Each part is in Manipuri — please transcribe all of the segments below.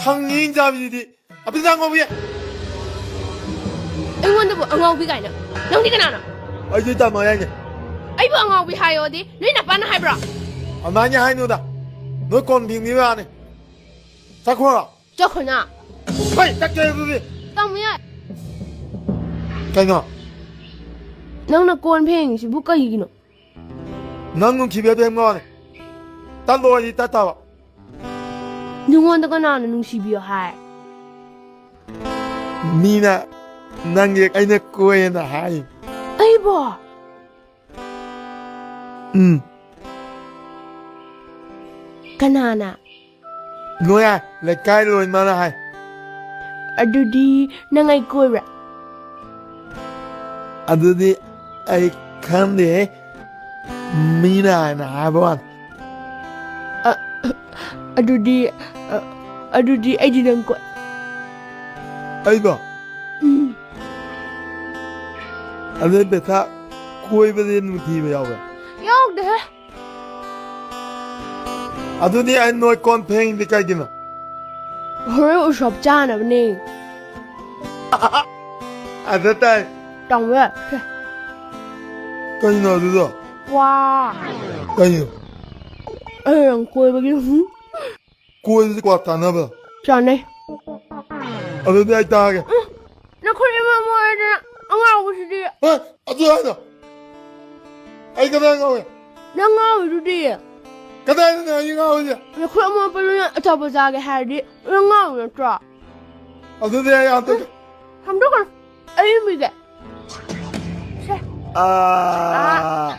항인 잡이디 앞에 상거 위에 I want to go be kind of. No, you can. 아이 다 뭐야 이게 I want to be high or the Lina Pan Hybra. 많이 하이노다 너 건빙이 왜 안해 자코라 Jocona. 빨리 딱 해보지 Tell me, 가이가 no, not go and paying. She book a hino. 낭군 기배된 거 안해 딴 노아지 따따와 You want to go on and she be high. 미나 낭게 아이네 꼬에나 하이 Hey, boy. Canana. 뭐야 내 까이로 얼마나 하이 Adudi, Nangai Gora. 아들이 아이 간데 미나 나본 Adudi, I didn't go. 아이고 아들 베타 코이베는 기배야 왜 Yo, there. 아들이 아이 노이 건팽 니까기나 Hurry, shop Jan of name. 아들딸 Don't work. 까이나 어디서 Wow. 까이나 Quay begin. 코이스 꽉다나 봐 Johnny. 아들이 아이 따게 No, could you more than I was dear. 아들 아이 가다가 왜 No, you dear. 가다가 이거 어디 The crumble balloon at top of Zaga had it. No, you drop. 아들이 아이 안 따게 I'm looking. I am it. 아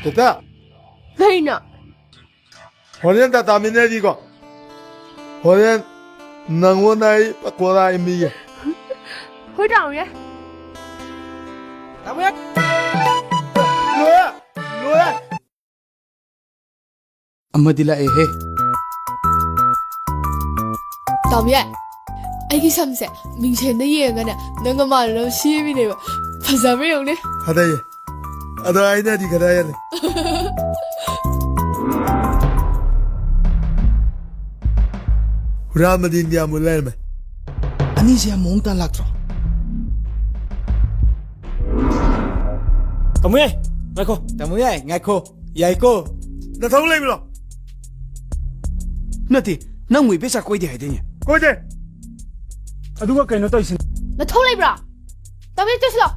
됐다 Dana. 호렌 다 다미네 이거 호렌 낭원아이 바코라 이미게 Hold down, yeah? 로야 로야 amadi la ehe Tamye, aiki samse mingchen de yengane nanga mallo shibine ba phasame yongne 하다예 아다 아이나 디 가다야네 후라마딘 디아 몰라메 ani sia mong ta lak tro Kamuye, ngako. tamu yai ngai ko yai ko 나 타올레미로 nati nang wi pesa koi di hai de ni 고제 Aduga kaino to isin. The toll bra. Tell me this law.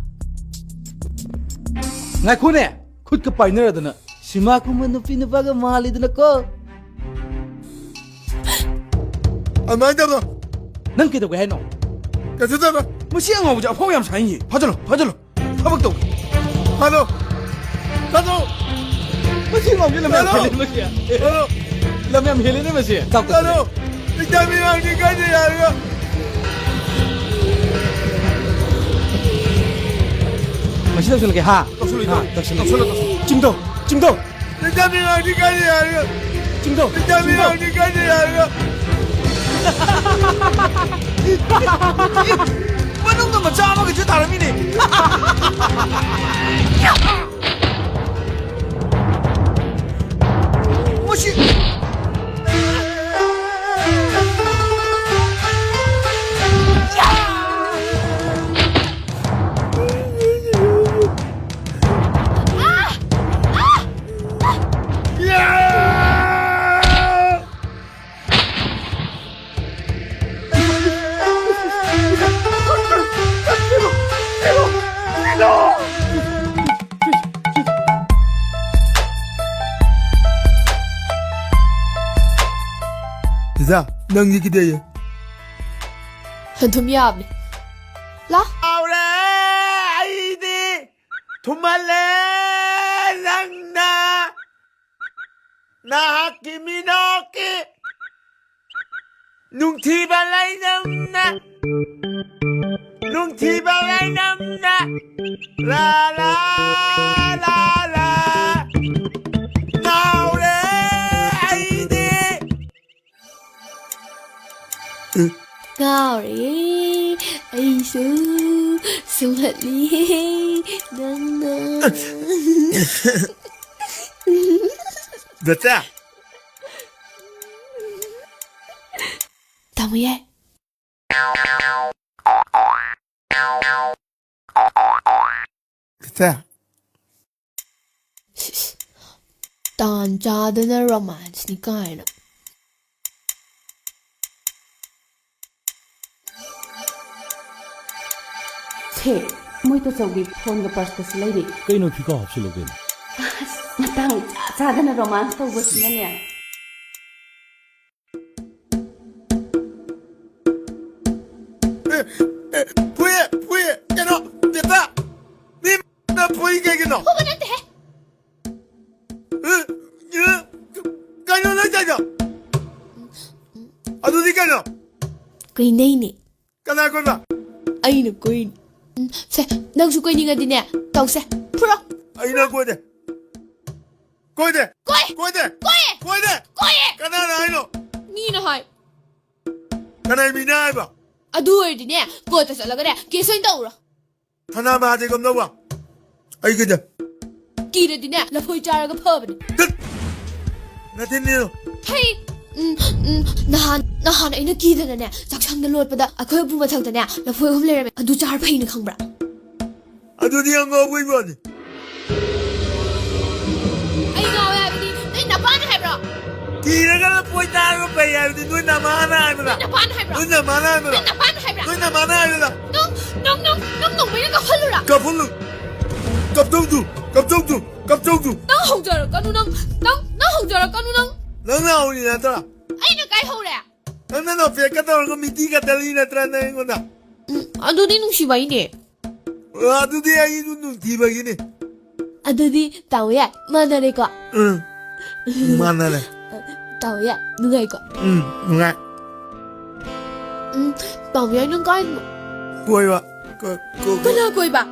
ngai ko ne khut ka pai na da na sima ku man pi na ba ga mali da na ko 아마이다도 nang ke da ga no 가자자자 mo si ang ja phong yam san yi phajalo phabak to 하노 가도 mo si ngom ji lam yam hele mo si 하노 lam yam hele ne mo si tak ta 하노 이따미랑 니까지 야이가 mo si da sul ke ha Jimdo, Jimdo, 이따미랑 니까지 야이가 Jimdo. 이따미랑 니까지 야이가 manung da ma cha ma ga ji ta ra mi ni mo si 자, 넌 기대해. hantum yabne la 아우레 아이디 도말레 랑나 나하키미노키 뭉티발라이 남나 뭉티발라이 남나 라라라라 나우레 아이디 Gauri, aisu, sumatli, nana. Beta. 大妹耶， Beta. 当家的那 romance 你改了。 Che, muito saugi phone ga pars kas lady. Kaino phika hapsi logen. Matang sada na romance to bus na niya. Puye, kano, beta. Ni na puye ke kano. Huwag na te. Kano na kano. Ado di kano. Queen nay ni. Kana ko na. Ay na queen. Se, nang su queen nga din niya. Tau se, puro. Ay na ko de. Ko de. Koy! Ko de. Koy! Ko de. Koy! Kana na ay no. Ni na hai. Kana mi na ba. Adu er din niya. Ko ta sa laga niya. Keso yung tau ra. Kana ma de kom no ba. Ay ke de. Kira din niya. Lapoy jara ga pub ni. Na tin ni no. Hey. Nahan ay nakita na niya. Saksang na lord pa da. Ako yung pumatang ta niya. Lapoy hum lera. Adu jar pa yun kang bra. Ado di ang ngaway mo ni. Ay nga wala bidi. Ay napan hai bra. Kira ka na puy tayo pa yan. Doon na mana mo na. Napan hai bra. Doon na mana mo na. Napan hai bra. Doon na mana mo na. Nung may nakahalo ra. Kapulu. Kaptongdu. Kaptongdu. Kaptongdu. Nang hong jara kanu nang hong jara kanu nang. Nang na uli na tara. Ay na kay ho ra. Nang na no feka to ko miti ka dali na tra na ngo na. Ado din nung sibay ni. Ado di ay nung di ba gini. Ado di tao ya. Manare ko. Mana na. Tao ya. Nungay ko. Nga. Tao ya nung kain mo. Puy ba. Ko. Kana koy ba?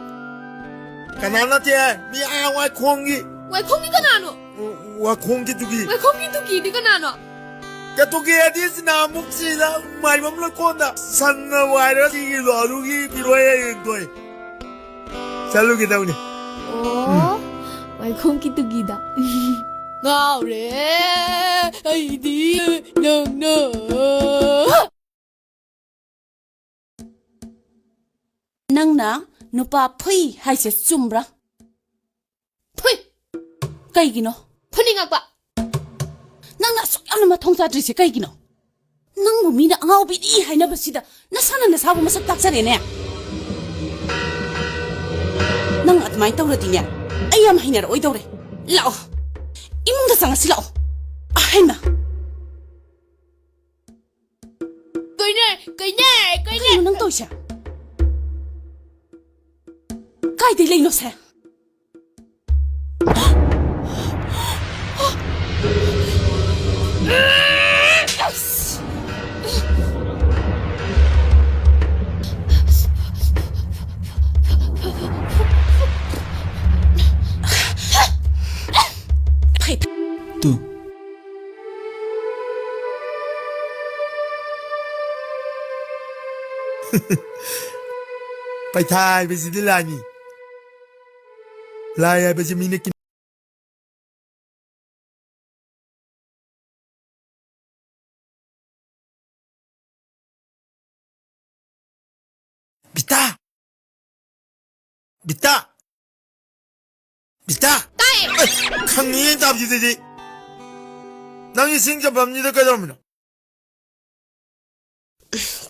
Kanana tiya. Mi awai kongi. Wai kongi kanano. Wa kongi tuki. Wai kongi tuki di kanano. Katuki adis na muksila. Mai mam lo konda. Sanna waira si lo rugi piroya yentoi. Salu kita uni. Oh. Wai kongi tuki da. Ngao re. Ay di. Nang na. Nang na nupa phui hai se chumbra. Phui. Kaigino. Phuningak ba. Nang na sok yamna mathong sa dri se kaigino. Nang bu mina angau bi di hai na basida nasana na sabu masak tak sare ne. Nang atmai tawrati ne. Ayam hinar oi dawre. Lao. Imung da sanga silao. Ahena. Kay Nang to siya. Kai de lei no se. Tu. Pai thai be si la ni. La ya be si mi ne ki. Bita. Bita. Bita. Tay. 강이 답지되지. 낭이 생잡합니다 그러면.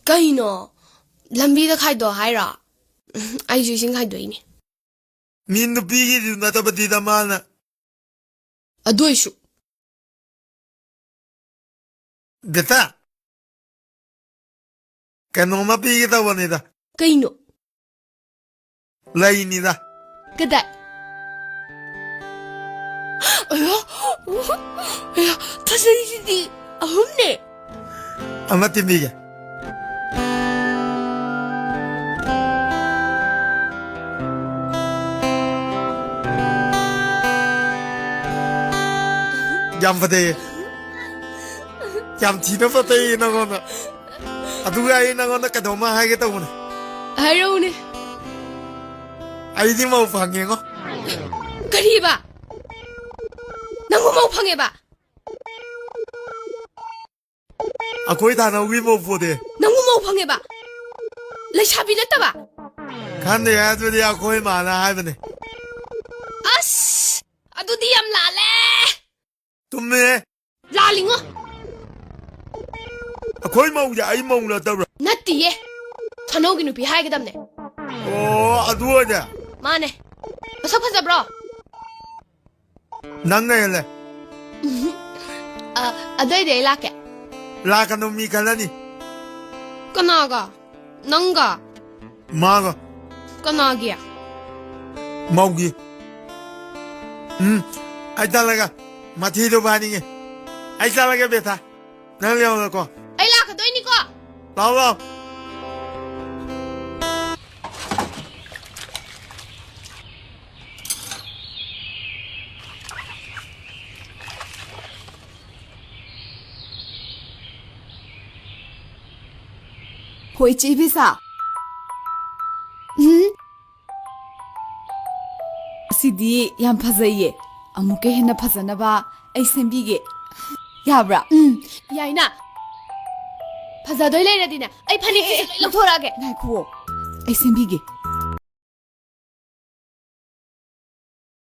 Kaino. Lambi da khai do hai ra. Ai ju sing khai do ni. 민도 비기지 나타바디다 마나. Adoi shu. Bita. Kanoma 비기다 원이다. Kaino. 라인이다. Kadai. Aya, tasay hindi. Ahum ne. 아마 팀비게. 얌바데. 얌 티노바데 이나고나. 아두가 이나고나 까도마 하겠다 오늘. Araw ne. 아이디 뭐 방행어? Kari ba? Nangumau pang ba? ꯑꯩꯈꯣꯏ ꯊꯥꯅꯧꯒꯤ ꯃꯧ ꯄꯣꯗꯦ ꯅꯪꯕꯨ ꯃꯧ ꯐꯪꯉꯦꯕ ꯂꯩꯁꯥꯕꯤ ꯅꯠꯇꯕ ꯈꯟꯗꯦ ꯑꯗꯨꯗꯤ ꯑꯩꯈꯣꯏ ꯃꯥꯅ ꯍꯥꯏꯕꯅꯦ ꯑꯁ ꯑꯗꯨꯗꯤ ꯌꯥꯝ ꯂꯥꯜꯂꯦ ꯆꯨꯝꯃꯦ ꯂꯥꯜꯂꯤꯉꯣ ꯑꯩꯈꯣꯏ ꯃꯧꯁꯦ ꯑꯩ ꯃꯧ ꯅꯠꯇꯕ꯭ꯔꯥ ꯅꯠꯇꯤꯌꯦ ꯊꯅꯧꯒꯤ ꯅꯨꯄꯤ ꯍꯥꯏꯒꯗꯕꯅꯦ ꯑꯣ ꯑꯗꯨ ꯑꯣꯏꯔꯦ ꯃꯥꯅꯦ ꯃꯁꯛ ꯐꯖꯕ꯭ꯔꯣ ꯅꯪꯅ ꯍꯦꯜꯂꯦ ꯑꯗꯨꯏꯗꯤ ꯑꯩ ꯂꯥꯛꯀꯦ ꯂꯥꯛꯀꯅꯨ ꯃꯤ ꯈꯜꯂꯅꯤ ꯀꯅꯥꯒ ꯅꯪꯒ ꯃꯥꯒ ꯀꯅꯥꯒꯤ ꯃꯧꯒꯤ ꯑꯩ ꯆꯠꯂꯒ ꯃꯊꯤꯗꯣ ꯐꯥꯅꯤꯡꯉꯦ ꯑꯩ ꯆꯠꯂꯒꯦ ꯕꯦꯊꯥ ꯅꯪ ꯂꯩꯍꯧꯔꯣꯀꯣ ꯑꯩ ꯂꯥꯛꯀꯗꯣꯏꯅꯤꯀꯣ ꯂꯥꯛꯑꯣ ꯂꯥꯛꯑꯣ ꯍꯣꯏ ꯏꯆꯦ ꯏꯕꯦꯆꯥ ꯑꯁꯤꯗꯤ ꯌꯥꯝ ꯐꯖꯩꯌꯦ ꯑꯃꯨꯛꯀ ꯍꯦꯟꯅ ꯐꯖꯅꯕ ꯑꯩ ꯁꯦꯝꯕꯤꯒꯦ ꯌꯥꯕ꯭ꯔꯥ ꯌꯥꯏꯅ ꯐꯖꯗꯣꯏ ꯂꯩꯔꯗꯤꯅꯦ ꯑꯩ ꯐꯅꯦꯛꯁꯤꯁꯨ ꯂꯣꯏ ꯂꯧꯊꯣꯔꯛꯑꯒꯦ ꯉꯥꯏꯈꯨꯑꯣ ꯑꯩ ꯁꯦꯝꯕꯤꯒꯦ